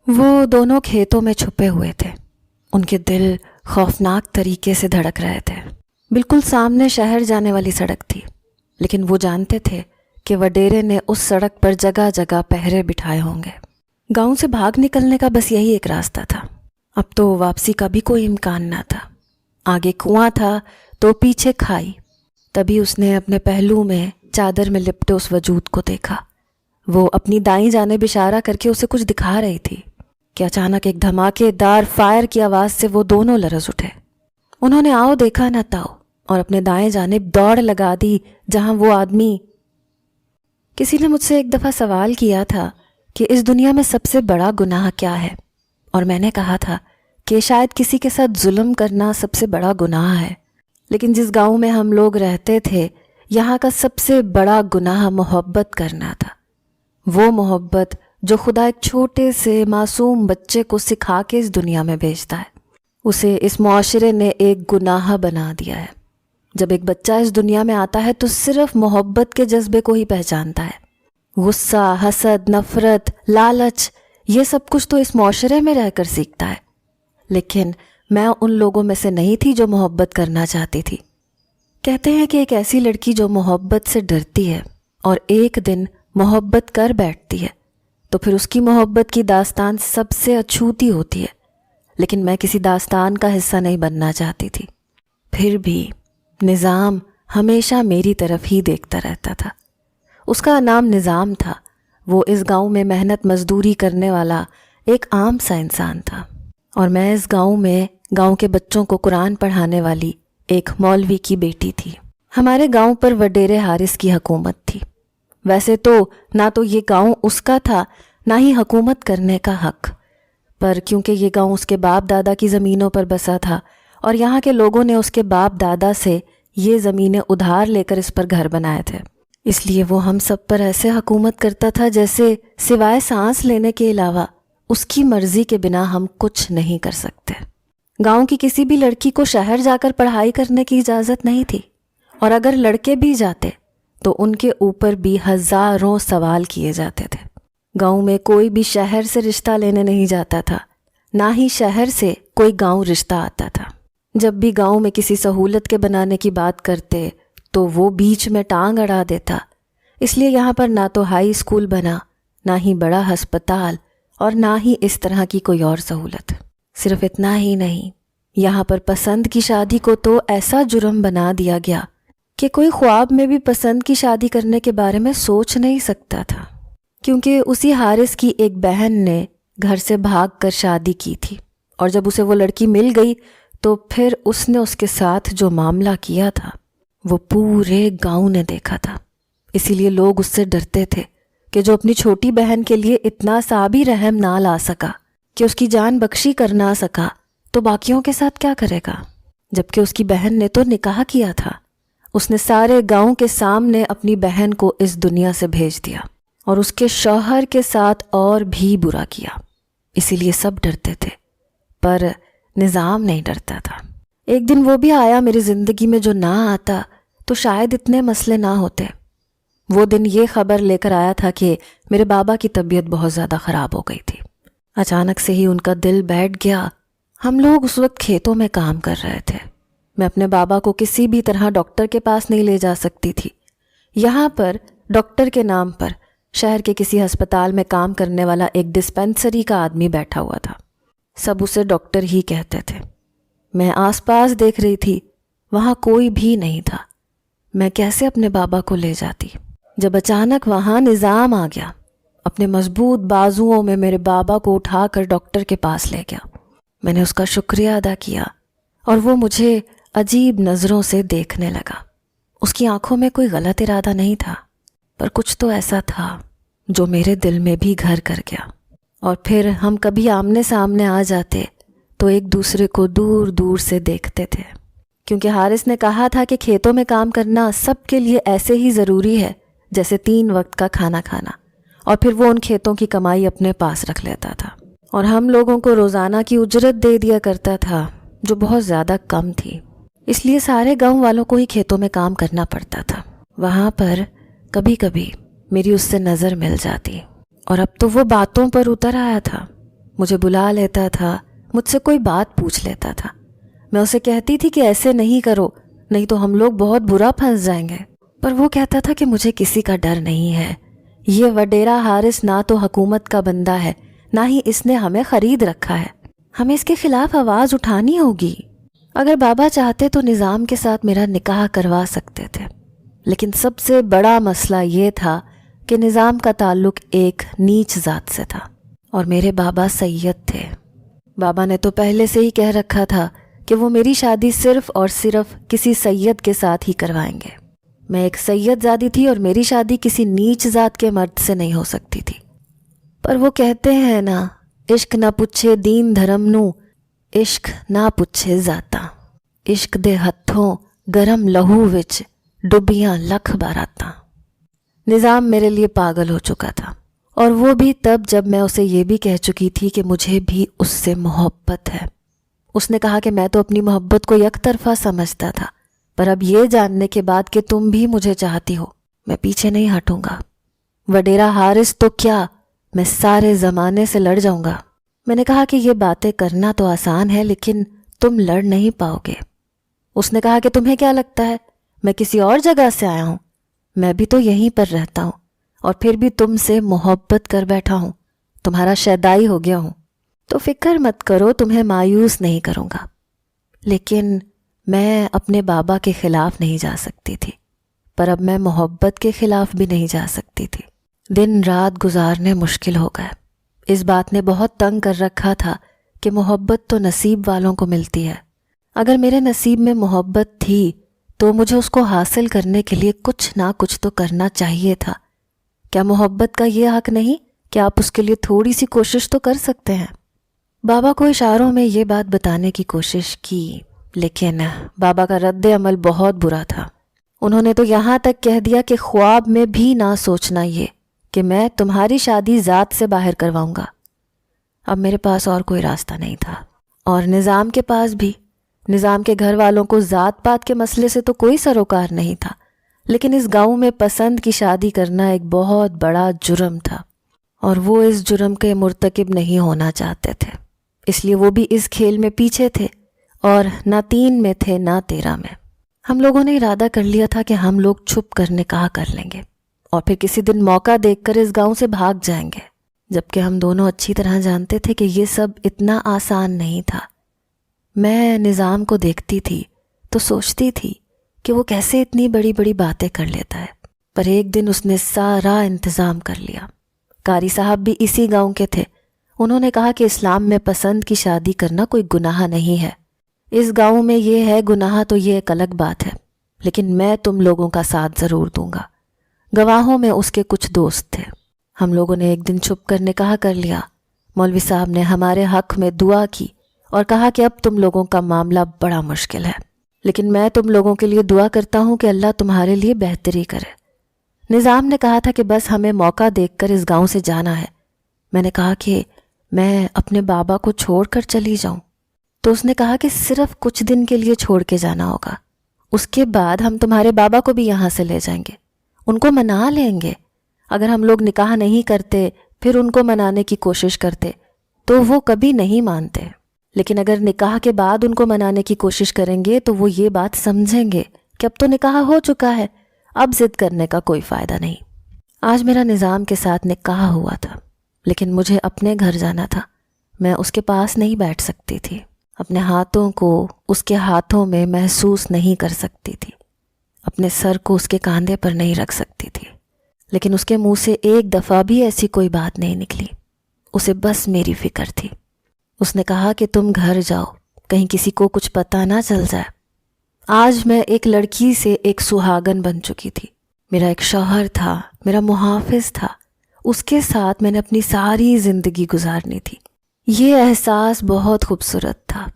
وہ دونوں کھیتوں میں چھپے ہوئے تھے۔ ان کے دل خوفناک طریقے سے دھڑک رہے تھے۔ بالکل سامنے شہر جانے والی سڑک تھی، لیکن وہ جانتے تھے کہ وڈیرے نے اس سڑک پر جگہ جگہ پہرے بٹھائے ہوں گے۔ گاؤں سے بھاگ نکلنے کا بس یہی ایک راستہ تھا۔ اب تو واپسی کا بھی کوئی امکان نہ تھا۔ آگے کنواں تھا تو پیچھے کھائی۔ تبھی اس نے اپنے پہلو میں چادر میں لپٹے اس وجود کو دیکھا۔ وہ اپنی دائیں جانب اشارہ کر کے اسے کچھ دکھا رہی تھی کہ اچانک ایک دھماکے دار فائر کی آواز سے وہ دونوں لرز اٹھے۔ انہوں نے آؤ دیکھا نہ تاؤ اور اپنے دائیں جانب دوڑ لگا دی جہاں وہ آدمی۔ کسی نے مجھ سے ایک دفعہ سوال کیا تھا کہ اس دنیا میں سب سے بڑا گناہ کیا ہے، اور میں نے کہا تھا کہ شاید کسی کے ساتھ ظلم کرنا سب سے بڑا گناہ ہے۔ لیکن جس گاؤں میں ہم لوگ رہتے تھے، یہاں کا سب سے بڑا گناہ محبت کرنا تھا۔ وہ محبت جو خدا ایک چھوٹے سے معصوم بچے کو سکھا کے اس دنیا میں بھیجتا ہے، اسے اس معاشرے نے ایک گناہ بنا دیا ہے۔ جب ایک بچہ اس دنیا میں آتا ہے تو صرف محبت کے جذبے کو ہی پہچانتا ہے۔ غصہ، حسد، نفرت، لالچ، یہ سب کچھ تو اس معاشرے میں رہ کر سیکھتا ہے۔ لیکن میں ان لوگوں میں سے نہیں تھی جو محبت کرنا چاہتی تھی۔ کہتے ہیں کہ ایک ایسی لڑکی جو محبت سے ڈرتی ہے اور ایک دن محبت کر بیٹھتی ہے تو پھر اس کی محبت کی داستان سب سے اچھوتی ہوتی ہے۔ لیکن میں کسی داستان کا حصہ نہیں بننا چاہتی تھی۔ پھر بھی نظام ہمیشہ میری طرف ہی دیکھتا رہتا تھا۔ اس کا نام نظام تھا۔ وہ اس گاؤں میں محنت مزدوری کرنے والا ایک عام سا انسان تھا، اور میں اس گاؤں میں گاؤں کے بچوں کو قرآن پڑھانے والی ایک مولوی کی بیٹی تھی۔ ہمارے گاؤں پر وڈیرے حارث کی حکومت تھی۔ ویسے تو نہ تو یہ گاؤں اس کا تھا، نہ ہی حکومت کرنے کا حق، پر کیونکہ یہ گاؤں اس کے باپ دادا کی زمینوں پر بسا تھا اور یہاں کے لوگوں نے اس کے باپ دادا سے یہ زمینیں ادھار لے کر اس پر گھر بنائے تھے، اس لیے وہ ہم سب پر ایسے حکومت کرتا تھا جیسے سوائے سانس لینے کے علاوہ اس کی مرضی کے بنا ہم کچھ نہیں کر سکتے۔ گاؤں کی کسی بھی لڑکی کو شہر جا کر پڑھائی کرنے کی اجازت نہیں تھی، اور اگر لڑکے بھی جاتے تو ان کے اوپر بھی ہزاروں سوال کیے جاتے تھے۔ گاؤں میں کوئی بھی شہر سے رشتہ لینے نہیں جاتا تھا، نہ ہی شہر سے کوئی گاؤں رشتہ آتا تھا۔ جب بھی گاؤں میں کسی سہولت کے بنانے کی بات کرتے تو وہ بیچ میں ٹانگ اڑا دیتا۔ اس لیے یہاں پر نہ تو ہائی اسکول بنا، نہ ہی بڑا ہسپتال، اور نہ ہی اس طرح کی کوئی اور سہولت۔ صرف اتنا ہی نہیں، یہاں پر پسند کی شادی کو تو ایسا جرم بنا دیا گیا کہ کوئی خواب میں بھی پسند کی شادی کرنے کے بارے میں سوچ نہیں سکتا تھا، کیونکہ اسی حارث کی ایک بہن نے گھر سے بھاگ کر شادی کی تھی، اور جب اسے وہ لڑکی مل گئی تو پھر اس نے اس کے ساتھ جو معاملہ کیا تھا وہ پورے گاؤں نے دیکھا تھا۔ اسی لیے لوگ اس سے ڈرتے تھے کہ جو اپنی چھوٹی بہن کے لیے اتنا سا بھی رحم نہ لا سکا کہ اس کی جان بخشی کر نہ سکا تو باقیوں کے ساتھ کیا کرے گا؟ جبکہ اس کی بہن نے تو نکاح کیا تھا۔ اس نے سارے گاؤں کے سامنے اپنی بہن کو اس دنیا سے بھیج دیا، اور اس کے شوہر کے ساتھ اور بھی برا کیا۔ اسی لیے سب ڈرتے تھے، پر نظام نہیں ڈرتا تھا۔ ایک دن وہ بھی آیا میری زندگی میں جو نہ آتا تو شاید اتنے مسئلے نہ ہوتے۔ وہ دن یہ خبر لے کر آیا تھا کہ میرے بابا کی طبیعت بہت زیادہ خراب ہو گئی تھی۔ اچانک سے ہی ان کا دل بیٹھ گیا۔ ہم لوگ اس وقت کھیتوں میں کام کر رہے تھے۔ میں اپنے بابا کو کسی بھی طرح ڈاکٹر کے پاس نہیں لے جا سکتی تھی۔ یہاں پر ڈاکٹر کے نام پر شہر کے کسی ہسپتال میں کام کرنے والا ایک ڈسپینسری کا آدمی بیٹھا ہوا تھا۔ سب اسے ڈاکٹر ہی کہتے تھے۔ میں آس پاس دیکھ رہی تھی، وہاں کوئی بھی نہیں تھا۔ میں کیسے اپنے بابا کو لے جاتی؟ جب اچانک وہاں نظام آ گیا، اپنے مضبوط بازوؤں میں میرے بابا کو اٹھا کر ڈاکٹر کے پاس لے گیا۔ میں نے اس کا شکریہ ادا کیا، اور وہ مجھے عجیب نظروں سے دیکھنے لگا۔ اس کی آنکھوں میں کوئی غلط ارادہ نہیں تھا، پر کچھ تو ایسا تھا جو میرے دل میں بھی گھر کر گیا۔ اور پھر ہم کبھی آمنے سامنے آ جاتے تو ایک دوسرے کو دور دور سے دیکھتے تھے، کیونکہ حارث نے کہا تھا کہ کھیتوں میں کام کرنا سب کے لیے ایسے ہی ضروری ہے جیسے 3 وقت کا کھانا کھانا، اور پھر وہ ان کھیتوں کی کمائی اپنے پاس رکھ لیتا تھا، اور ہم لوگوں کو روزانہ کی اجرت دے دیا کرتا تھا جو بہت زیادہ کم تھی۔ اس لیے سارے گاؤں والوں کو ہی کھیتوں میں کام کرنا پڑتا تھا۔ وہاں پر کبھی کبھی میری اس سے نظر مل جاتی، اور اب تو وہ باتوں پر اتر آیا تھا۔ مجھے بلا لیتا تھا، مجھ سے کوئی بات پوچھ لیتا تھا۔ میں اسے کہتی تھی کہ ایسے نہیں کرو، نہیں تو ہم لوگ بہت برا پھنس جائیں گے، پر وہ کہتا تھا کہ مجھے کسی کا ڈر نہیں ہے، یہ وڈیرا حارث نہ تو حکومت کا بندہ ہے، نہ ہی اس نے ہمیں خرید رکھا ہے، ہمیں اس کے خلاف آواز اٹھانی ہوگی۔ اگر بابا چاہتے تو نظام کے ساتھ میرا نکاح کروا سکتے تھے، لیکن سب سے بڑا مسئلہ یہ تھا کہ نظام کا تعلق ایک نیچ ذات سے تھا، اور میرے بابا سید تھے۔ بابا نے تو پہلے سے ہی کہہ رکھا تھا کہ وہ میری شادی صرف اور صرف کسی سید کے ساتھ ہی کروائیں گے۔ میں ایک سید زادی تھی اور میری شادی کسی نیچ ذات کے مرد سے نہیں ہو سکتی تھی۔ پر وہ کہتے ہیں نا، عشق نہ پوچھے دین دھرم نو، عشق نہ پوچھے ذاتا، عشق دے ہتھوں گرم لہو وچ ڈبیاں لکھ باراتا۔ نظام میرے لیے پاگل ہو چکا تھا، اور وہ بھی تب جب میں اسے یہ بھی کہہ چکی تھی کہ مجھے بھی اس سے محبت ہے۔ اس نے کہا کہ میں تو اپنی محبت کو یک طرفہ سمجھتا تھا، پر اب یہ جاننے کے بعد کہ تم بھی مجھے چاہتی ہو، میں پیچھے نہیں ہٹوں گا۔ وڈیرا حارث تو کیا، میں سارے زمانے سے لڑ جاؤں گا۔ میں نے کہا کہ یہ باتیں کرنا تو آسان ہے، لیکن تم لڑ نہیں پاؤ گے۔ اس نے کہا کہ تمہیں کیا لگتا ہے میں کسی اور جگہ سے آیا ہوں؟ میں بھی تو یہیں پر رہتا ہوں، اور پھر بھی تم سے محبت کر بیٹھا ہوں، تمہارا شیدائی ہو گیا ہوں، تو فکر مت کرو، تمہیں مایوس نہیں کروں گا۔ لیکن میں اپنے بابا کے خلاف نہیں جا سکتی تھی، پر اب میں محبت کے خلاف بھی نہیں جا سکتی تھی۔ دن رات گزارنے مشکل ہو گئے۔ اس بات نے بہت تنگ کر رکھا تھا کہ محبت تو نصیب والوں کو ملتی ہے۔ اگر میرے نصیب میں محبت تھی تو مجھے اس کو حاصل کرنے کے لیے کچھ نہ کچھ تو کرنا چاہیے تھا۔ کیا محبت کا یہ حق نہیں کہ آپ اس کے لیے تھوڑی سی کوشش تو کر سکتے ہیں؟ بابا کو اشاروں میں یہ بات بتانے کی کوشش کی، لیکن بابا کا رد عمل بہت برا تھا۔ انہوں نے تو یہاں تک کہہ دیا کہ خواب میں بھی نہ سوچنا یہ کہ میں تمہاری شادی ذات سے باہر کرواؤں گا۔ اب میرے پاس اور کوئی راستہ نہیں تھا، اور نظام کے پاس بھی۔ نظام کے گھر والوں کو ذات پات کے مسئلے سے تو کوئی سروکار نہیں تھا، لیکن اس گاؤں میں پسند کی شادی کرنا ایک بہت بڑا جرم تھا، اور وہ اس جرم کے مرتکب نہیں ہونا چاہتے تھے، اس لیے وہ بھی اس کھیل میں پیچھے تھے، اور نہ 3 میں تھے نہ 13 میں۔ ہم لوگوں نے ارادہ کر لیا تھا کہ ہم لوگ چھپ کر نکاح کر لیں گے، اور پھر کسی دن موقع دیکھ کر اس گاؤں سے بھاگ جائیں گے، جبکہ ہم دونوں اچھی طرح جانتے تھے کہ یہ سب اتنا آسان نہیں تھا۔ میں نظام کو دیکھتی تھی تو سوچتی تھی کہ وہ کیسے اتنی بڑی بڑی باتیں کر لیتا ہے، پر ایک دن اس نے سارا انتظام کر لیا۔ قاری صاحب بھی اسی گاؤں کے تھے۔ انہوں نے کہا کہ اسلام میں پسند کی شادی کرنا کوئی گناہ نہیں ہے، اس گاؤں میں یہ ہے گناہ تو یہ ایک الگ بات ہے، لیکن میں تم لوگوں کا ساتھ ضرور دوں گا۔ گواہوں میں اس کے کچھ دوست تھے۔ ہم لوگوں نے ایک دن چھپ کر نکاح کر لیا۔ مولوی صاحب نے ہمارے حق میں دعا کی اور کہا کہ اب تم لوگوں کا معاملہ بڑا مشکل ہے، لیکن میں تم لوگوں کے لیے دعا کرتا ہوں کہ اللہ تمہارے لیے بہتری کرے۔ نظام نے کہا تھا کہ بس ہمیں موقع دیکھ کر اس گاؤں سے جانا ہے۔ میں نے کہا کہ میں اپنے بابا کو چھوڑ کر چلی جاؤں، تو اس نے کہا کہ صرف کچھ دن کے لیے چھوڑ کے جانا ہوگا، اس کے بعد ہم تمہارے بابا کو بھی یہاں سے لے جائیں گے، ان کو منا لیں گے۔ اگر ہم لوگ نکاح نہیں کرتے پھر ان کو منانے کی کوشش کرتے تو وہ کبھی نہیں مانتے، لیکن اگر نکاح کے بعد ان کو منانے کی کوشش کریں گے تو وہ یہ بات سمجھیں گے کہ اب تو نکاح ہو چکا ہے، اب ضد کرنے کا کوئی فائدہ نہیں۔ آج میرا نظام کے ساتھ نکاح ہوا تھا، لیکن مجھے اپنے گھر جانا تھا۔ میں اس کے پاس نہیں بیٹھ سکتی تھی، اپنے ہاتھوں کو اس کے ہاتھوں میں محسوس نہیں کر سکتی تھی، اپنے سر کو اس کے کاندھے پر نہیں رکھ سکتی تھی، لیکن اس کے منہ سے ایک دفعہ بھی ایسی کوئی بات نہیں نکلی۔ اسے بس میری فکر تھی۔ اس نے کہا کہ تم گھر جاؤ، کہیں کسی کو کچھ پتہ نہ چل جائے۔ آج میں ایک لڑکی سے ایک سہاگن بن چکی تھی، میرا ایک شوہر تھا، میرا محافظ تھا، اس کے ساتھ میں نے اپنی ساری زندگی گزارنی تھی۔ یہ احساس بہت خوبصورت تھا،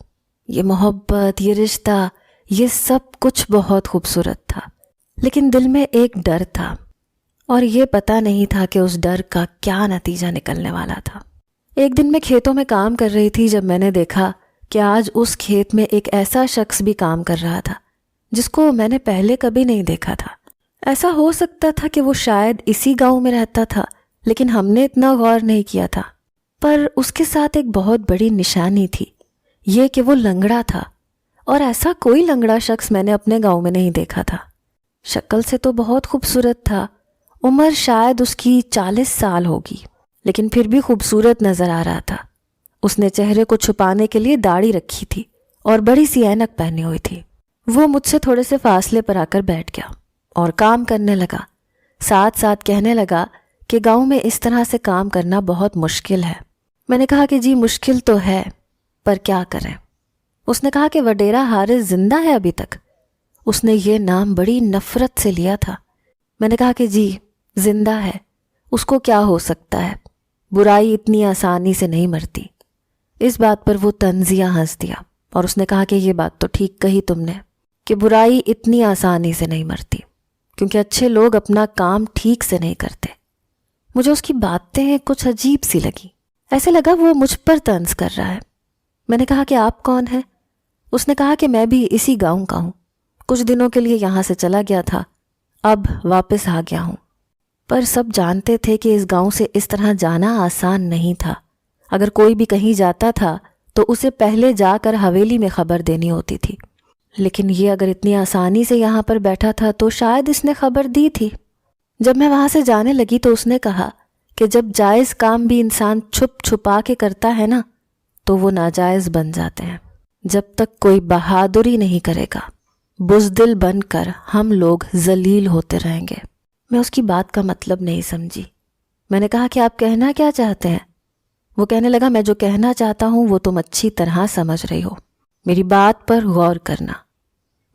یہ محبت، یہ رشتہ، یہ سب کچھ بہت خوبصورت تھا، لیکن دل میں ایک ڈر تھا، اور یہ پتہ نہیں تھا کہ اس ڈر کا کیا نتیجہ نکلنے والا تھا۔ ایک دن میں کھیتوں میں کام کر رہی تھی جب میں نے دیکھا کہ آج اس کھیت میں ایک ایسا شخص بھی کام کر رہا تھا جس کو میں نے پہلے کبھی نہیں دیکھا تھا۔ ایسا ہو سکتا تھا کہ وہ شاید اسی گاؤں میں رہتا تھا، لیکن ہم نے اتنا غور نہیں کیا تھا۔ پر اس کے ساتھ ایک بہت بڑی نشانی تھی، یہ کہ وہ لنگڑا تھا، اور ایسا کوئی لنگڑا شخص میں نے اپنے گاؤں میں نہیں دیکھا تھا۔ شکل سے تو بہت خوبصورت تھا، عمر شاید اس کی 40 سال ہوگی، لیکن پھر بھی خوبصورت نظر آ رہا تھا۔ اس نے چہرے کو چھپانے کے لیے داڑھی رکھی تھی اور بڑی سی اینک پہنی ہوئی تھی۔ وہ مجھ سے تھوڑے سے فاصلے پر آ کر بیٹھ گیا اور کام کرنے لگا، ساتھ ساتھ کہنے لگا کہ گاؤں میں اس طرح سے کام کرنا بہت مشکل ہے۔ میں نے کہا کہ جی مشکل تو ہے، پر کیا کریں؟ اس نے کہا کہ وڈیرا حارث زندہ ہے ابھی تک؟ اس نے یہ نام بڑی نفرت سے لیا تھا۔ میں نے کہا کہ جی زندہ ہے، اس کو کیا ہو سکتا ہے، برائی اتنی آسانی سے نہیں مرتی۔ اس بات پر وہ طنزیہ ہنس دیا اور اس نے کہا کہ یہ بات تو ٹھیک کہی تم نے کہ برائی اتنی آسانی سے نہیں مرتی، کیونکہ اچھے لوگ اپنا کام ٹھیک سے نہیں کرتے۔ مجھے اس کی باتیں کچھ عجیب سی لگی، ایسے لگا وہ مجھ پر طنز کر رہا ہے۔ میں نے کہا کہ آپ کون ہیں؟ اس نے کہا کہ میں بھی اسی گاؤں کا ہوں، کچھ دنوں کے لیے یہاں سے چلا گیا تھا، اب واپس آ گیا ہوں۔ پر سب جانتے تھے کہ اس گاؤں سے اس طرح جانا آسان نہیں تھا۔ اگر کوئی بھی کہیں جاتا تھا تو اسے پہلے جا کر حویلی میں خبر دینی ہوتی تھی، لیکن یہ اگر اتنی آسانی سے یہاں پر بیٹھا تھا تو شاید اس نے خبر دی تھی۔ جب میں وہاں سے جانے لگی تو اس نے کہا کہ جب جائز کام بھی انسان چھپ چھپا کے کرتا ہے نا تو وہ ناجائز بن جاتے ہیں۔ جب تک کوئی بہادری نہیں کرے گا، بزدل بن کر ہم لوگ ذلیل ہوتے رہیں گے۔ میں اس کی بات کا مطلب نہیں سمجھی۔ میں نے کہا کہ آپ کہنا کیا چاہتے ہیں؟ وہ کہنے لگا میں جو کہنا چاہتا ہوں وہ تم اچھی طرح سمجھ رہی ہو، میری بات پر غور کرنا۔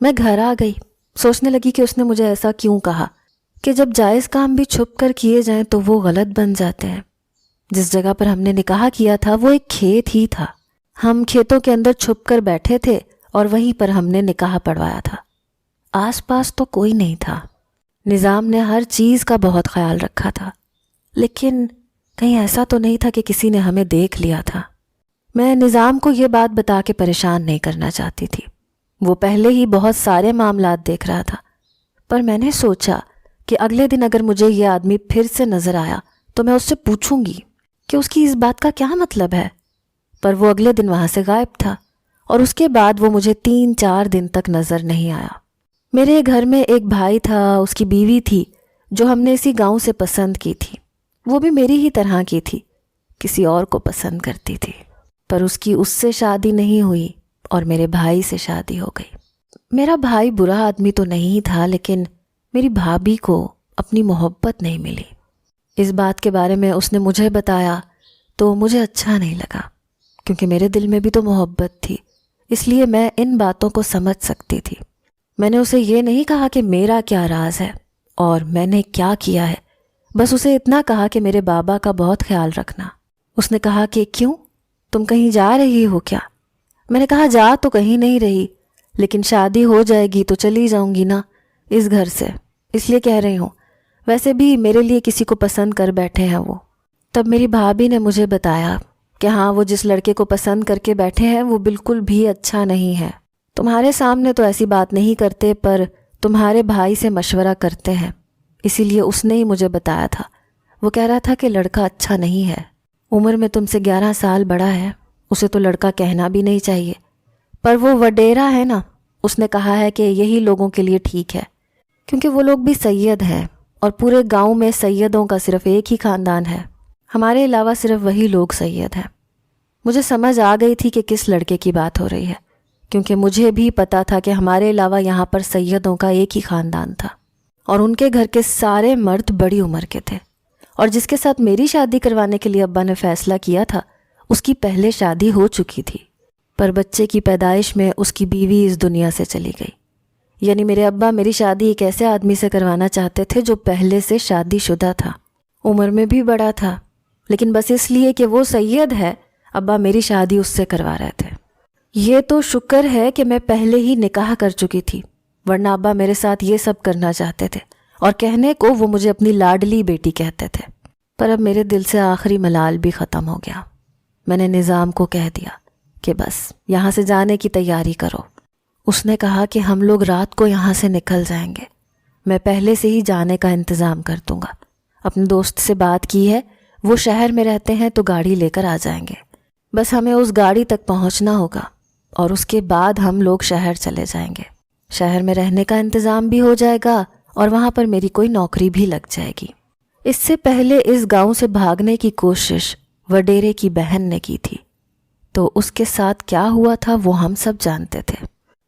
میں گھر آ گئی، سوچنے لگی کہ اس نے مجھے ایسا کیوں کہا کہ جب جائز کام بھی چھپ کر کیے جائیں تو وہ غلط بن جاتے ہیں۔ جس جگہ پر ہم نے نکاح کیا تھا وہ ایک کھیت ہی تھا، ہم کھیتوں کے اندر چھپ کر بیٹھے تھے اور وہیں پر ہم نے نکاح پڑھوایا تھا۔ آس پاس تو کوئی نہیں تھا، نظام نے ہر چیز کا بہت خیال رکھا تھا، لیکن کہیں ایسا تو نہیں تھا کہ کسی نے ہمیں دیکھ لیا تھا۔ میں نظام کو یہ بات بتا کے پریشان نہیں کرنا چاہتی تھی، وہ پہلے ہی بہت سارے معاملات دیکھ رہا تھا، پر میں نے سوچا کہ اگلے دن اگر مجھے یہ آدمی پھر سے نظر آیا تو میں اس سے پوچھوں گی کہ اس کی اس بات کا کیا مطلب ہے۔ پر وہ اگلے دن وہاں سے غائب تھا اور اس کے بعد وہ مجھے 3-4 دن تک نظر نہیں آیا۔ میرے گھر میں ایک بھائی تھا، اس کی بیوی تھی جو ہم نے اسی گاؤں سے پسند کی تھی، وہ بھی میری ہی طرح کی تھی، کسی اور کو پسند کرتی تھی، پر اس کی اس سے شادی نہیں ہوئی اور میرے بھائی سے شادی ہو گئی۔ میرا بھائی برا آدمی تو نہیں تھا، لیکن میری بھابھی کو اپنی محبت نہیں ملی۔ اس بات کے بارے میں اس نے مجھے بتایا تو مجھے اچھا نہیں لگا، کیونکہ میرے دل میں بھی تو محبت تھی، اس لیے میں ان باتوں کو سمجھ سکتی تھی۔ میں نے اسے یہ نہیں کہا کہ میرا کیا راز ہے اور میں نے کیا کیا ہے، بس اسے اتنا کہا کہ میرے بابا کا بہت خیال رکھنا۔ اس نے کہا کہ کیوں، تم کہیں جا رہی ہو کیا؟ میں نے کہا جا تو کہیں نہیں رہی، لیکن شادی ہو جائے گی تو چلی جاؤں گی نا اس گھر سے، اس لیے کہہ رہی ہوں، ویسے بھی میرے لیے کسی کو پسند کر بیٹھے ہیں وہ۔ تب میری بھابھی نے مجھے بتایا کہ ہاں وہ جس لڑکے کو پسند کر کے بیٹھے ہیں وہ بالکل بھی اچھا نہیں ہے، تمہارے سامنے تو ایسی بات نہیں کرتے پر تمہارے بھائی سے مشورہ کرتے ہیں، اسی لیے اس نے ہی مجھے بتایا تھا۔ وہ کہہ رہا تھا کہ لڑکا اچھا نہیں ہے، عمر میں تم سے 11 سال بڑا ہے، اسے تو لڑکا کہنا بھی نہیں چاہیے، پر وہ وڈیرا ہے نا، اس نے کہا ہے کہ یہی لوگوں کے لیے ٹھیک ہے، کیونکہ وہ لوگ بھی سید ہیں اور پورے گاؤں میں سیدوں کا صرف ایک ہی خاندان ہے، ہمارے علاوہ صرف وہی لوگ سید ہیں۔ مجھے سمجھ آ گئی تھی کہ کس لڑکے کی بات ہو رہی ہے، کیونکہ مجھے بھی پتا تھا کہ ہمارے علاوہ یہاں پر سیدوں کا ایک ہی خاندان تھا اور ان کے گھر کے سارے مرد بڑی عمر کے تھے، اور جس کے ساتھ میری شادی کروانے کے لیے ابا نے فیصلہ کیا تھا اس کی پہلے شادی ہو چکی تھی، پر بچے کی پیدائش میں اس کی بیوی اس دنیا سے چلی گئی۔ یعنی میرے ابا میری شادی ایک ایسے آدمی سے کروانا چاہتے تھے جو پہلے سے شادی شدہ تھا، عمر میں بھی بڑا تھا، لیکن بس اس لیے کہ وہ سید ہے ابا میری شادی اس سے کروا رہے تھے۔ یہ تو شکر ہے کہ میں پہلے ہی نکاح کر چکی تھی، ورنہ ابا میرے ساتھ یہ سب کرنا چاہتے تھے، اور کہنے کو وہ مجھے اپنی لاڈلی بیٹی کہتے تھے۔ پر اب میرے دل سے آخری ملال بھی ختم ہو گیا۔ میں نے نظام کو کہہ دیا کہ بس یہاں سے جانے کی تیاری کرو۔ اس نے کہا کہ ہم لوگ رات کو یہاں سے نکل جائیں گے، میں پہلے سے ہی جانے کا انتظام کر دوں گا، اپنے دوست سے بات کی ہے، وہ شہر میں رہتے ہیں تو گاڑی لے کر آ جائیں گے، بس ہمیں اس گاڑی تک پہنچنا ہوگا اور اس کے بعد ہم لوگ شہر چلے جائیں گے۔ شہر میں رہنے کا انتظام بھی ہو جائے گا اور وہاں پر میری کوئی نوکری بھی لگ جائے گی۔ اس سے پہلے اس گاؤں سے بھاگنے کی کوشش وڈیرے کی بہن نے کی تھی، تو اس کے ساتھ کیا ہوا تھا وہ ہم سب جانتے تھے۔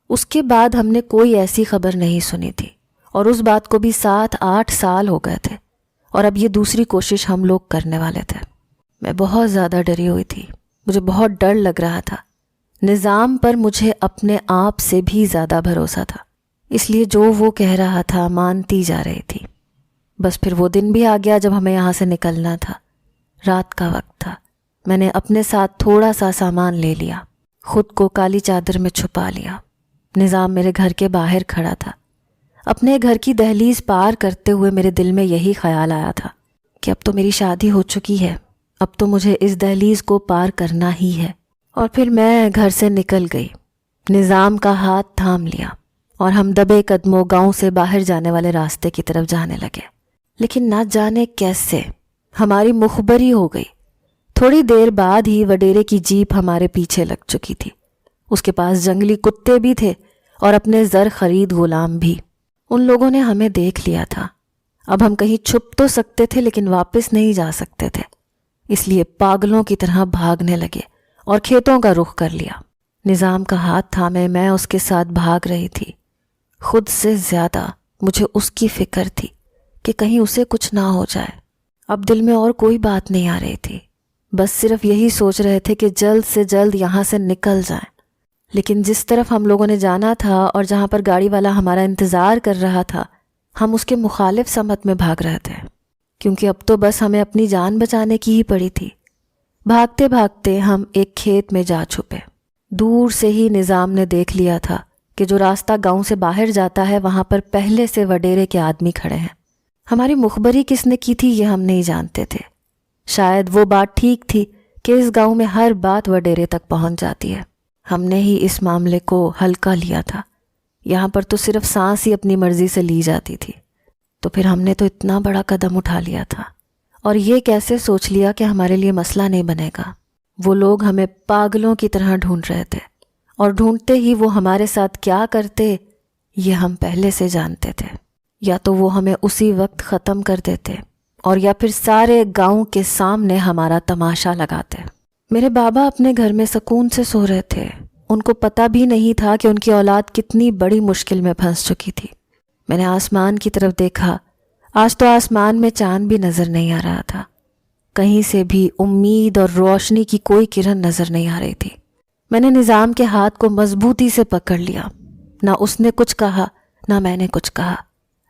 اس کے بعد ہم نے کوئی ایسی خبر نہیں سنی تھی، اور اس بات کو بھی 7-8 سال ہو گئے تھے، اور اب یہ دوسری کوشش ہم لوگ کرنے والے تھے۔ میں بہت زیادہ ڈری ہوئی تھی، مجھے بہت ڈر لگ رہا تھا۔ نظام پر مجھے اپنے آپ سے بھی زیادہ بھروسہ تھا، اس لیے جو وہ کہہ رہا تھا مانتی جا رہی تھی۔ بس پھر وہ دن بھی آ گیا جب ہمیں یہاں سے نکلنا تھا۔ رات کا وقت تھا۔ میں نے اپنے ساتھ تھوڑا سا سامان لے لیا، خود کو کالی چادر میں چھپا لیا۔ نظام میرے گھر کے باہر کھڑا تھا۔ اپنے گھر کی دہلیز پار کرتے ہوئے میرے دل میں یہی خیال آیا تھا کہ اب تو میری شادی ہو چکی ہے، اب تو مجھے اس دہلیز کو پار کرنا ہی ہے۔ اور پھر میں گھر سے نکل گئی، نظام کا ہاتھ تھام لیا، اور ہم دبے قدموں گاؤں سے باہر جانے والے راستے کی طرف جانے لگے۔ لیکن نہ جانے کیسے ہماری مخبری ہو گئی۔ تھوڑی دیر بعد ہی وڈیرے کی جیپ ہمارے پیچھے لگ چکی تھی۔ اس کے پاس جنگلی کتے بھی تھے اور اپنے زر خرید غلام بھی۔ ان لوگوں نے ہمیں دیکھ لیا تھا۔ اب ہم کہیں چھپ تو سکتے تھے لیکن واپس نہیں جا سکتے تھے، اس لیے پاگلوں کی طرح بھاگنے لگے اور کھیتوں کا رخ کر لیا۔ نظام کا ہاتھ تھامے میں اس کے ساتھ بھاگ رہی تھی۔ خود سے زیادہ مجھے اس کی فکر تھی کہ کہیں اسے کچھ نہ ہو جائے۔ اب دل میں اور کوئی بات نہیں آ رہی تھی، بس صرف یہی سوچ رہے تھے کہ جلد سے جلد یہاں سے نکل جائیں۔ لیکن جس طرف ہم لوگوں نے جانا تھا اور جہاں پر گاڑی والا ہمارا انتظار کر رہا تھا، ہم اس کے مخالف سمت میں بھاگ رہے تھے، کیونکہ اب تو بس ہمیں اپنی جان بچانے کی ہی پڑی تھی۔ بھاگتے بھاگتے ہم ایک کھیت میں جا چھپے۔ دور سے ہی نظام نے دیکھ لیا تھا کہ جو راستہ گاؤں سے باہر جاتا ہے وہاں پر پہلے سے وڈیرے کے آدمی کھڑے ہیں۔ ہماری مخبری کس نے کی تھی یہ ہم نہیں جانتے تھے۔ شاید وہ بات ٹھیک تھی کہ اس گاؤں میں ہر بات وڈیرے تک پہنچ جاتی ہے۔ ہم نے ہی اس معاملے کو ہلکا لیا تھا، یہاں پر تو صرف سانس ہی اپنی مرضی سے لی جاتی تھی۔ تو پھر ہم نے تو اتنا بڑا قدم اٹھا لیا تھا، اور یہ کیسے سوچ لیا کہ ہمارے لیے مسئلہ نہیں بنے گا۔ وہ لوگ ہمیں پاگلوں کی طرح ڈھونڈ رہے تھے، اور ڈھونڈتے ہی وہ ہمارے ساتھ کیا کرتے یہ ہم پہلے سے جانتے تھے۔ یا تو وہ ہمیں اسی وقت ختم کر دیتے، اور یا پھر سارے گاؤں کے سامنے ہمارا تماشا لگاتے۔ میرے بابا اپنے گھر میں سکون سے سو رہے تھے۔ ان کو پتہ بھی نہیں تھا کہ ان کی اولاد کتنی بڑی مشکل میں پھنس چکی تھی۔ میں نے آسمان کی طرف دیکھا، آج تو آسمان میں چاند بھی نظر نہیں آ رہا تھا، کہیں سے بھی امید اور روشنی کی کوئی کرن نظر نہیں آ رہی تھی۔ میں نے نظام کے ہاتھ کو مضبوطی سے پکڑ لیا۔ نہ اس نے کچھ کہا نہ میں نے کچھ کہا،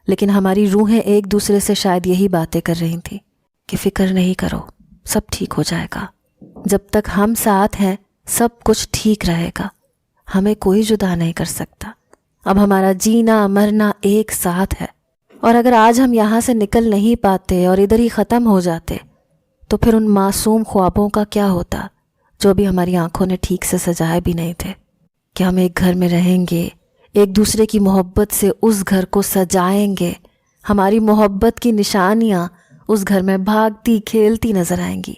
لیکن ہماری روحیں ایک دوسرے سے شاید یہی باتیں کر رہی تھیں کہ فکر نہیں کرو، سب ٹھیک ہو جائے گا، جب تک ہم ساتھ ہیں سب کچھ ٹھیک رہے گا، ہمیں کوئی جدا نہیں کر سکتا، اب ہمارا جینا مرنا ایک ساتھ ہے، اور اگر آج ہم یہاں سے نکل نہیں پاتے اور ادھر ہی ختم ہو جاتے تو پھر ان معصوم خوابوں کا کیا ہوتا جو بھی ہماری آنکھوں نے ٹھیک سے سجائے بھی نہیں تھے، کہ ہم ایک گھر میں رہیں گے، ایک دوسرے کی محبت سے اس گھر کو سجائیں گے، ہماری محبت کی نشانیاں اس گھر میں بھاگتی کھیلتی نظر آئیں گی۔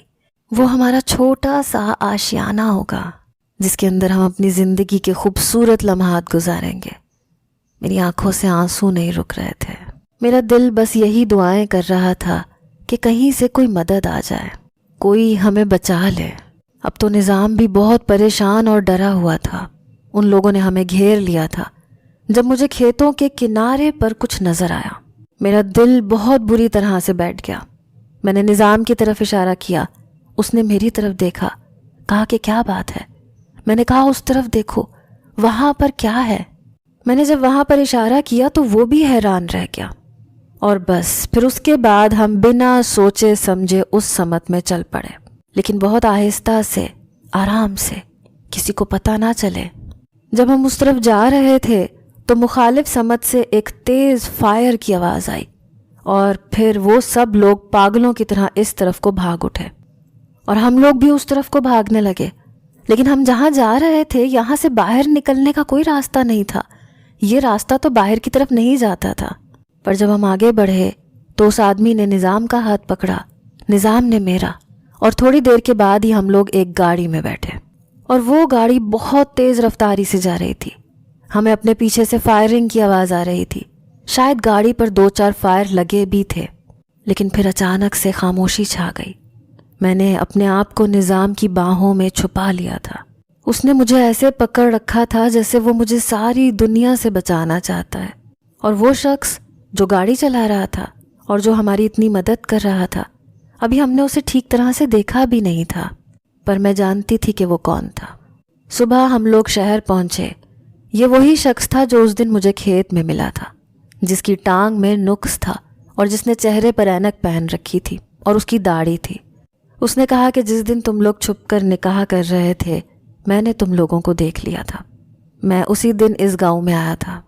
وہ ہمارا چھوٹا سا آشیانہ ہوگا جس کے اندر ہم اپنی زندگی کے خوبصورت لمحات گزاریں گے۔ میری آنکھوں سے آنسو نہیں رک رہے تھے، میرا دل بس یہی دعائیں کر رہا تھا کہ کہیں سے کوئی مدد آ جائے، کوئی ہمیں بچا لے۔ اب تو نظام بھی بہت پریشان اور ڈرا ہوا تھا، ان لوگوں نے ہمیں گھیر لیا تھا۔ جب مجھے کھیتوں کے کنارے پر کچھ نظر آیا، میرا دل بہت بری طرح سے بیٹھ گیا۔ میں نے نظام کی طرف اشارہ کیا، اس نے میری طرف دیکھا، کہا کہ کیا بات ہے؟ میں نے کہا اس طرف دیکھو، وہاں پر کیا ہے؟ میں نے جب وہاں پر اشارہ کیا تو وہ بھی حیران رہ گیا، اور بس پھر اس کے بعد ہم بنا سوچے سمجھے اس سمت میں چل پڑے، لیکن بہت آہستہ سے، آرام سے، کسی کو پتہ نہ چلے۔ جب ہم اس طرف جا رہے تھے تو مخالف سمت سے ایک تیز فائر کی آواز آئی، اور پھر وہ سب لوگ پاگلوں کی طرح اس طرف کو بھاگ اٹھے، اور ہم لوگ بھی اس طرف کو بھاگنے لگے۔ لیکن ہم جہاں جا رہے تھے یہاں سے باہر نکلنے کا کوئی راستہ نہیں تھا، یہ راستہ تو باہر کی طرف نہیں جاتا تھا۔ پر جب ہم آگے بڑھے تو اس آدمی نے نظام کا ہاتھ پکڑا، نظام نے میرا، اور تھوڑی دیر کے بعد ہی ہم لوگ ایک گاڑی میں بیٹھے، اور وہ گاڑی بہت تیز رفتاری سے جا رہی تھی۔ ہمیں اپنے پیچھے سے فائرنگ کی آواز آ رہی تھی، شاید گاڑی پر 2-4 فائر لگے بھی تھے، لیکن پھر اچانک سے خاموشی چھا گئی۔ میں نے اپنے آپ کو نظام کی باہوں میں چھپا لیا تھا۔ اس نے مجھے ایسے پکڑ رکھا تھا جیسے وہ مجھے ساری دنیا سے بچانا چاہتا ہے، اور وہ شخص جو گاڑی چلا رہا تھا اور جو ہماری اتنی مدد کر رہا تھا، ابھی ہم نے اسے ٹھیک طرح سے دیکھا بھی نہیں تھا، پر میں جانتی تھی کہ وہ کون تھا۔ صبح ہم لوگ شہر پہنچے۔ یہ وہی شخص تھا جو اس دن مجھے کھیت میں ملا تھا، جس کی ٹانگ میں نقص تھا اور جس نے چہرے پر اینک پہن رکھی تھی اور اس کی داڑھی تھی۔ اس نے کہا کہ جس دن تم لوگ چھپ کر نکاح کر رہے تھے، میں نے تم لوگوں کو دیکھ لیا تھا۔ میں اسی دن اس گاؤں میں آیا تھا۔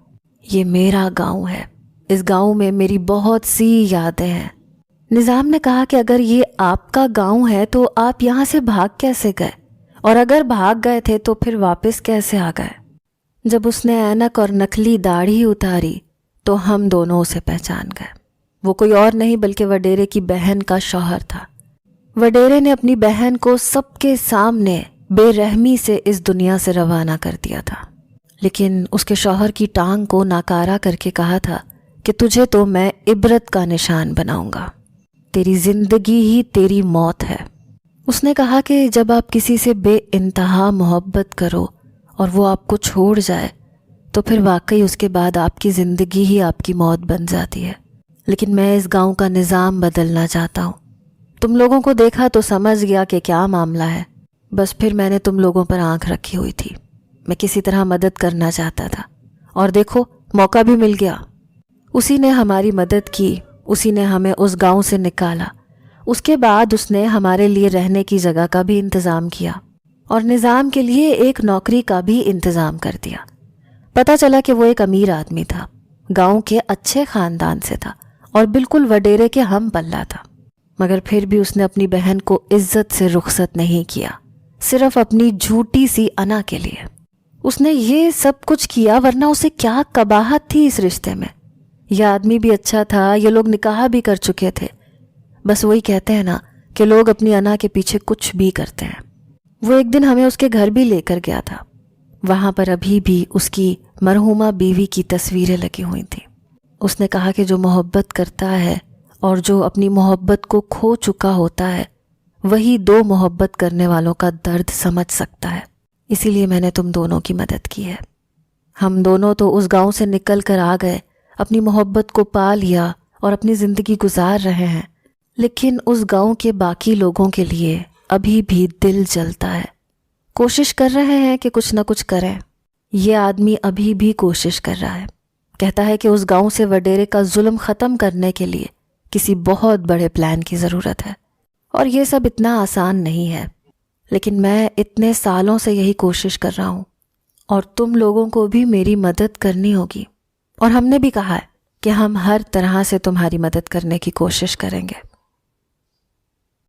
یہ میرا گاؤں ہے۔ اس گاؤں میں میری بہت سی یادیں ہیں۔ نظام نے کہا کہ اگر یہ آپ کا گاؤں ہے تو آپ یہاں سے بھاگ کیسے گئے، اور اگر بھاگ گئے تھے تو پھر واپس کیسے آ گئے؟ جب اس نے اینک اور نکلی داڑھی اتاری تو ہم دونوں اسے پہچان گئے۔ وہ کوئی اور نہیں بلکہ وڈیرے کی بہن کا شوہر تھا۔ وڈیرے نے اپنی بہن کو سب کے سامنے بے رحمی سے اس دنیا سے روانہ کر دیا تھا، لیکن اس کے شوہر کی ٹانگ کو ناکارہ کر کے کہا تھا کہ تجھے تو میں عبرت کا نشان بناؤں گا، تیری زندگی ہی تیری موت ہے۔ اس نے کہا کہ جب آپ کسی سے بے انتہا محبت کرو اور وہ آپ کو چھوڑ جائے تو پھر واقعی اس کے بعد آپ کی زندگی ہی آپ کی موت بن جاتی ہے، لیکن میں اس گاؤں کا نظام بدلنا چاہتا ہوں۔ تم لوگوں کو دیکھا تو سمجھ گیا کہ کیا معاملہ ہے، بس پھر میں نے تم لوگوں پر آنکھ رکھی ہوئی تھی۔ میں کسی طرح مدد کرنا چاہتا تھا، اور دیکھو موقع بھی مل گیا۔ اسی نے ہماری مدد کی، اسی نے ہمیں اس گاؤں سے نکالا۔ اس کے بعد اس نے ہمارے لیے رہنے کی جگہ کا بھی انتظام کیا اور نظام کے لیے ایک نوکری کا بھی انتظام کر دیا۔ پتہ چلا کہ وہ ایک امیر آدمی تھا، گاؤں کے اچھے خاندان سے تھا اور بالکل وڈیرے کے ہم پلہ تھا، مگر پھر بھی اس نے اپنی بہن کو عزت سے رخصت نہیں کیا، صرف اپنی جھوٹی سی انا کے لیے۔ اس نے یہ سب کچھ کیا ورنہ اسے کیا قباحت تھی اس رشتے میں۔ یہ آدمی بھی اچھا تھا، یہ لوگ نکاح بھی کر چکے تھے، بس وہی کہتے ہیں نا کہ لوگ اپنی انا کے پیچھے کچھ بھی کرتے ہیں۔ وہ ایک دن ہمیں اس کے گھر بھی لے کر گیا تھا۔ وہاں پر ابھی بھی اس کی مرحومہ بیوی کی تصویریں لگی ہوئی تھیں۔ اس نے کہا کہ جو محبت کرتا ہے اور جو اپنی محبت کو کھو چکا ہوتا ہے، وہی دو محبت کرنے والوں کا درد سمجھ سکتا ہے۔ اسی لیے میں نے تم دونوں کی مدد کی ہے۔ ہم دونوں تو اس گاؤں سے نکل کر آ گئے، اپنی محبت کو پا لیا اور اپنی زندگی گزار رہے ہیں، لیکن اس گاؤں کے باقی لوگوں کے لیے ابھی بھی دل جلتا ہے۔ کوشش کر رہے ہیں کہ کچھ نہ کچھ کریں۔ یہ آدمی ابھی بھی کوشش کر رہا ہے، کہتا ہے کہ اس گاؤں سے وڈیرے کا ظلم ختم کرنے کے لیے کسی بہت بڑے پلان کی ضرورت ہے، اور یہ سب اتنا آسان نہیں ہے، لیکن میں اتنے سالوں سے یہی کوشش کر رہا ہوں، اور تم لوگوں کو بھی میری مدد کرنی ہوگی، اور ہم نے بھی کہا ہے کہ ہم ہر طرح سے تمہاری مدد کرنے کی کوشش کریں گے۔